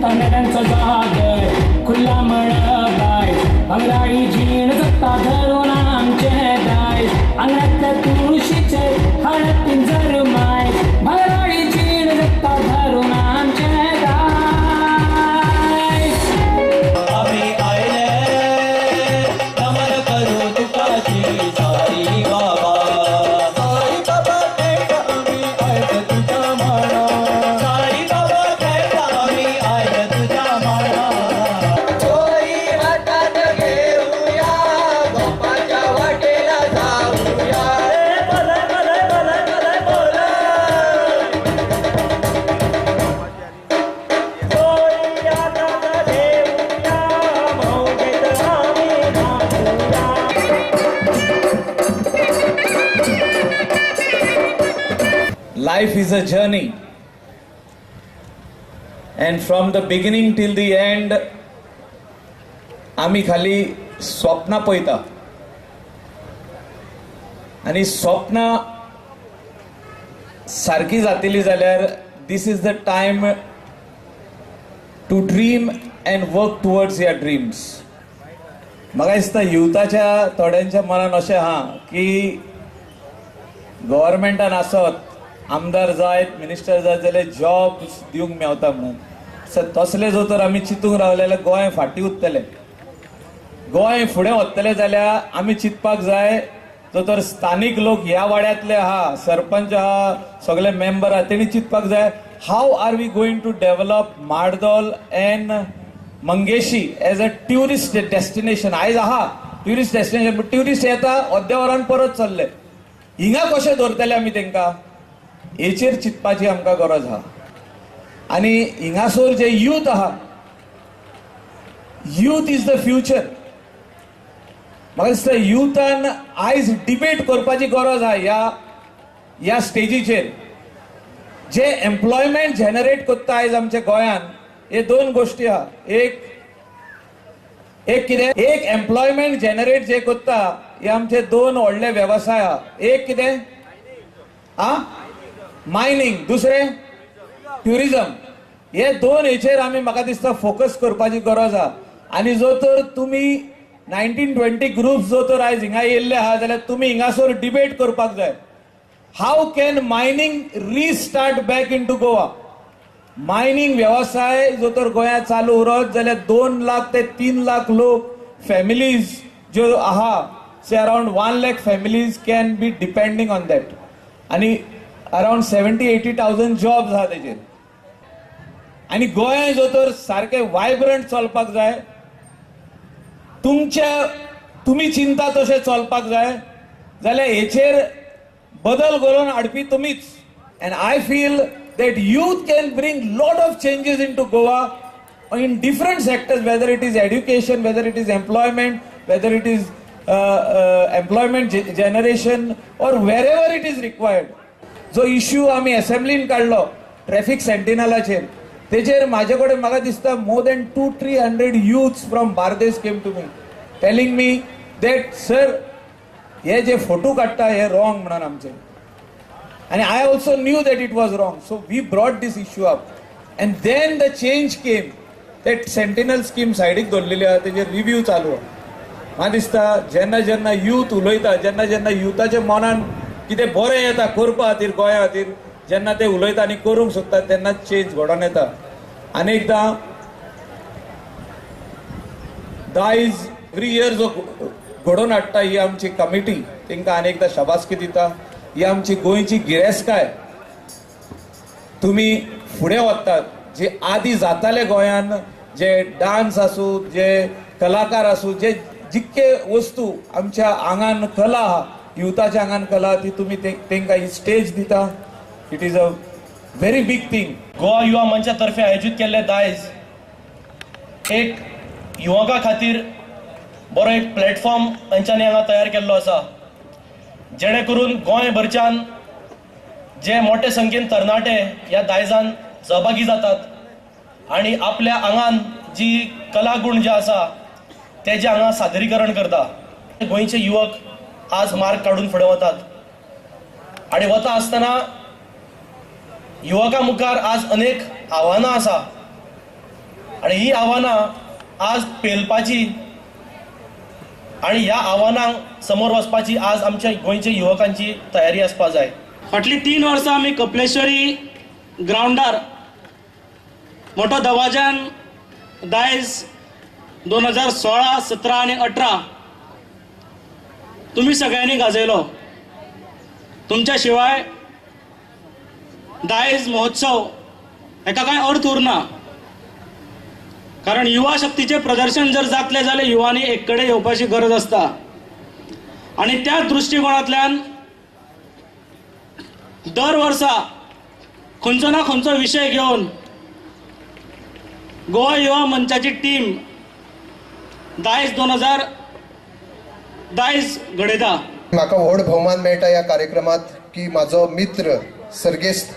तांदळांचं जाग खुला मळबाय अंगराळी झीण जगता धरून आमचे दाय अंगणात तुळशीचे हळद पिंजर माय भराळी झीण जगता धरून आमचे दाय आम्ही आयले नमन करू तुकाची साई बाबा साई बाबा थेट आम्ही आयले तुझ्या माळा साई बाबा थेट आम्ही आयले तुझ्या माळा चोरी हातात घेऊया बापाच्या वाटेला जाऊया भले भले भले भले बोला चोरी हातात घेऊया मौजेत आम्ही नाचूया. Life is a journey, and from the beginning till the end आम्ही खाली स्वप्न पळयता आणि स्वप्न सारखी जातली जाल्यार this is the time to dream and work towards your dreams. म्हाका दिसता युथाच्या थोड्यांच्या मनान अशें आहा की गव्हर्मेंटान आसत आमदार जायत मिनिस्टर जायत जाल्यार जॉब दिवंक मेवता म्हणून तसले जो तर आमी चिंतूंक रावले जाल्यार गोंय फाटीं उरतलें. गोंय फुडें वतलें जाल्यार आमी चिंतपाक जाय जो तर स्थानीक लोक ह्या वाड्यांतले आहा सरपंच आहा सगळे मेंबर आहा तेणी चिंतपाक जाय how are we going to develop Mardol and Mangeshi as a tourist destination. आयज आहा ट्युरिस्ट डेस्टिनेशन बट ट्युरिस्ट येता अर्द्या वरान परत चल्ले हिंगा कशें दवरतले आमी तेंकां हेचेर चिंतपाची आमकां गरज आहा. आनी हिंगासर जे यूथ आहा यूथ इज द फ्युचर. म्हाका दिसता युथान आयज डिबेट करपाची गरज आहा ह्या स्टेजीचेर. जे एम्प्लॉयमेंट जनरेट करता आयज आमच्या गोंयान हे दोन गोष्टी आहा. एक कितें एक एम्प्लॉयमेंट जनरेट जे करता हे आमचे दोन व्हडले वेवसाय आहा. एक कितें मायनिंग दुसरें ट्युरिजम. हे दोन हेचेर आमी म्हाका दिसता फोकस करपाची गरज आहा. आनी जो तर तुमी 19-20 ग्रुप्स जो तर आयज हिंगा येयल्ले आहा जाल्यार तुमी हिंगासर डिबेट करपाक जाय how can mining restart back into Goa. Mining व्यवसाय जो तर गोंयांत चालू उरत जाल्यार 2 लाख ते 3 लाख लोक फॅमिलीज ज्यो आहा say around 1 lakh families can be depending on that. आनी अराउंड 70-80,000 जॉब्स आहा तेचेर. आनी गोंय जो तर सारखे वायब्रंट चलपाक जाय तुमी चिंता तशें चलपाक जाय जाल्यार हेचेर बदल करून हाडपी तुमीच. And I feel that youth can bring lot of changes into Goa in different sectors, whether it is education, whether it is employment, whether it is employment generation or wherever it is required. जो issue आम्ही असेंब्लीन काढलो traffic सेंटिनलाचेर तेचेर माझे कडेन म्हाका दिसता more than 200-300 youths from Bardez came to me telling me that sir हे जे फोटो काडटा हे रॉंग म्हणून आमचे. And I also knew that it was wrong. So we brought this issue up. And then the change came. That Sentinel scheme सायडीक दवरलेली आहा तेजेर review चालू आहा. म्हाका दिसता जेन्ना जेन्ना यूथ उलयता जेन्ना जेन्ना युथाच्या मनान कितें बरें येता करपा खातीर गोंया खातीर जेन्ना ते उलयता आनी करूंक सोदता तेन्ना चेंज घडोवन येता. अनेकदां दायज एव्हरी इयर जो घडोवन हाडटा ही आमची कमिटी तांकां अनेकदां शाबासकी दिता. ही आमची गोंयची गिरेस्तकाय. तुम्ही फुडें वतात जे आदी जाताले गोंयान जे डान्स आसूं जे कलाकार आसूं जे जितके वस्तू आमच्या आंगान कला आहा युथाच्या आंगान कला ती तुम्ही तांकां ही स्टेज दिता. It is a very big thing. Goa युवा मंचा तर्फे आयोजित केल्ले दायज एक युवकां खातीर बरो एक प्लॅटफॉर्म तांच्यांनी हांगा तयार केल्लो आसा जेणे करून गोंयभरच्यान जे मोठे संख्येन तरणाटे ह्या दायजान सहभागी जातात आणि आपल्या आंगान जी कलागुण जे आसा तेजे हांगा सादरीकरण करता. गोंयचे युवक आज मार्ग काढून फुडें वतात आणि वता आसतना युवकां मुखार आज अनेक आव्हानां आसा आणि ही आव्हानां आज पेलपाची आणि ह्या आव्हानांक समोर वचपाची आज आमच्या गोंयच्या युवकांची तयारी आसपा जाय. फाटलीं 3 वर्सां आमी कपलेश्वरी ग्रावंडार मोठो दबाज्यान दायज 2016, 17 आनी 18 तुम्ही सगळ्यांनी गाजयलो. तुमच्या शिवाय दायज महोत्सव हेका कांय अर्थ उरना. कारण युवा शक्तीचे प्रदर्शन जर जातले जाल्यार युवांनी एक कडेन येवपाची गरज आसता. आणि त्या दृष्टिकोनांतल्यान दर वर्सा खंयचो ना खंयचो विशय घेवन गोवा युवा मंचाची टीम दायज घडयता. म्हाका व्हड भोवमान मेळटा ह्या कार्यक्रमात की म्हाजो मित्र सर्गेस्त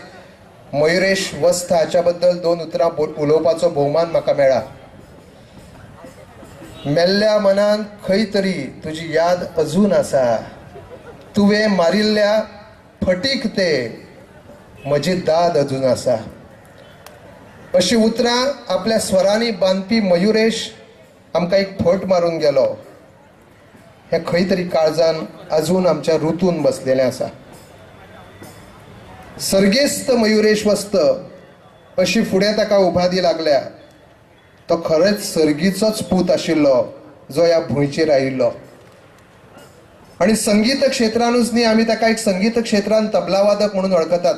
मयुरेश वस्त हाच्या बद्दल 2 उतरां उलोवपाचो भोवमान म्हाका मेळ्ळा. मेल्ल्या मनान खंय तरी तुजी याद अजून आसा, तुवें मारिल्ल्या फटीक ते म्हजी दाद अजून आसा. अशी उतरां आपल्या स्वरांनी बांदपी मयुरेश आमकां एक फट मारून गेलो. हे खंय तरी काळजान अजून आमच्या रुतून बसलेलें आसा. सर्गेस्त मयुरेश वस्त अशी फुडें ताका उपाधी लागल्या. तो खरेंच सर्गीचोच पूत आशिल्लो जो ह्या भुंयचेर आयिल्लो. आनी संगीत क्षेत्रानूच न्ही, आमी ताका एक संगीत क्षेत्रांत तबलावादक म्हणून वळखतात.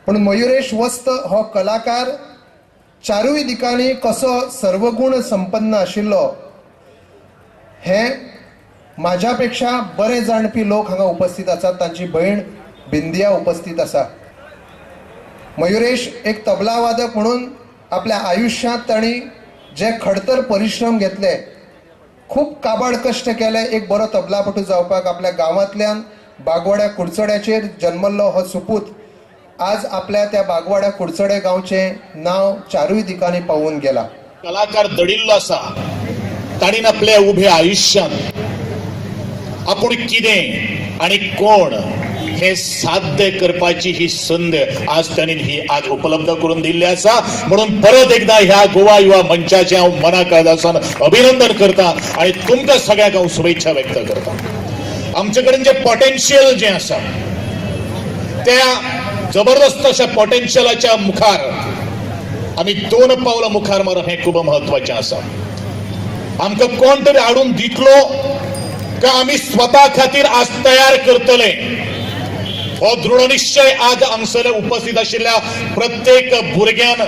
पूण मयुरेश वस्त हो कलाकार चारूय दिकांनी कसो सर्वगुण संपन्न आशिल्लो हे माझ्या पेक्षा बरे जाणपी लोक हांगा उपस्थित आसात. तांची भयण बिंदिया उपस्थित आसा. मयुरेश एक तबला वादक म्हणून आपल्या आयुष्यांत तांणी जे खडतर परिश्रम घेतले, खूब काबाड कश्ट केले एक बरो तबलापटू जावपाक. आपल्या गांवांतल्यान बागवाड्या कुडचड्याचेर जन्मल्लो हो सुपूत आज आपल्या त्या बागवाड्या कुडचडे गांवचे नाव चारूय दिकांनी पावून गेला. कलाकार दडिल्लो आसा. ताणीन आपल्या उभ्या आयुष्यात आपूण कितें आणि कोण हे साध्य करपाची ही संद आज ताणीं ही आज उपलब्ध करून दिल्ली आसा. म्हणून परत एकदा ह्या गोवा युवा मंचाचे हांव मना काळजासान अभिनंदन करता आणि तुमकां सगळ्यांक हांव शुभेच्छा व्यक्त करता. आमचे कडेन जे पोटेन्शियल जे आसा त्या जबरदस्त अशा पोटेन्शियलाच्या मुखार आमी 2 पावलां मुखार मारप हें खूब म्हत्वाचें आसा. आमकां कोण तरी हाडून दितलो का आमी स्वता खातीर आज तयार करतले हो दृढ निश्चय आज हांगसर उपस्थित आशिल्ल्या प्रत्येक भुरग्यान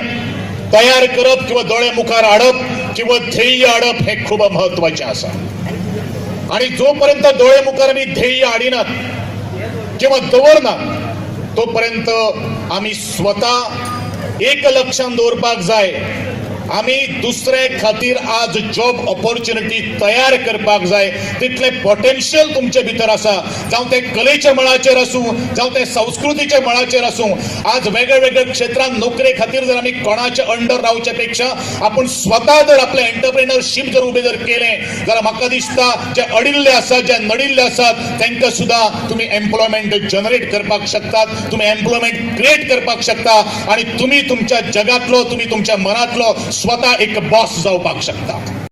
तयार करप किंवा दोळे मुखार हाडप किंवा ध्येय हाडप हे खूब म्हत्वाचें आसा. आणि जोपर्यंत दोळे मुखार आमी ध्येय हाडिनात किंवा दवरनात तोपर्यंत आमी स्वता एक लक्षात दवरपाक जाय, आमी दुसरे खातीर आज जॉब ऑपॉर्च्युनिटी तयार करपाक जाय. तितले पोटेन्शियल तुमचे भितर आसा. जावं ते कलेच्या मळाचेर आसूं, जावं ते संस्कृतीच्या मळाचेर आसूं. आज वेगळे वेगळे क्षेत्रांत नोकरे खातीर जर आमी कोणाच्या अंडर रावचे पेक्षा आपूण स्वता जर आपले एंटरप्रेनरशीप जर उबें जर केलें जाल्यार म्हाका दिसता जे अडिल्ले आसात, जे नडिल्ले आसात तांकां सुद्दां तुमी एम्प्लॉयमेंट जनरेट करपाक शकतात, तुमी एम्प्लॉयमेंट क्रिएट करपाक शकता आणि तुमी तुमच्या जगातलो, तुमी तुमच्या मनातलो स्वतः एक बॉस जावपाक शकता.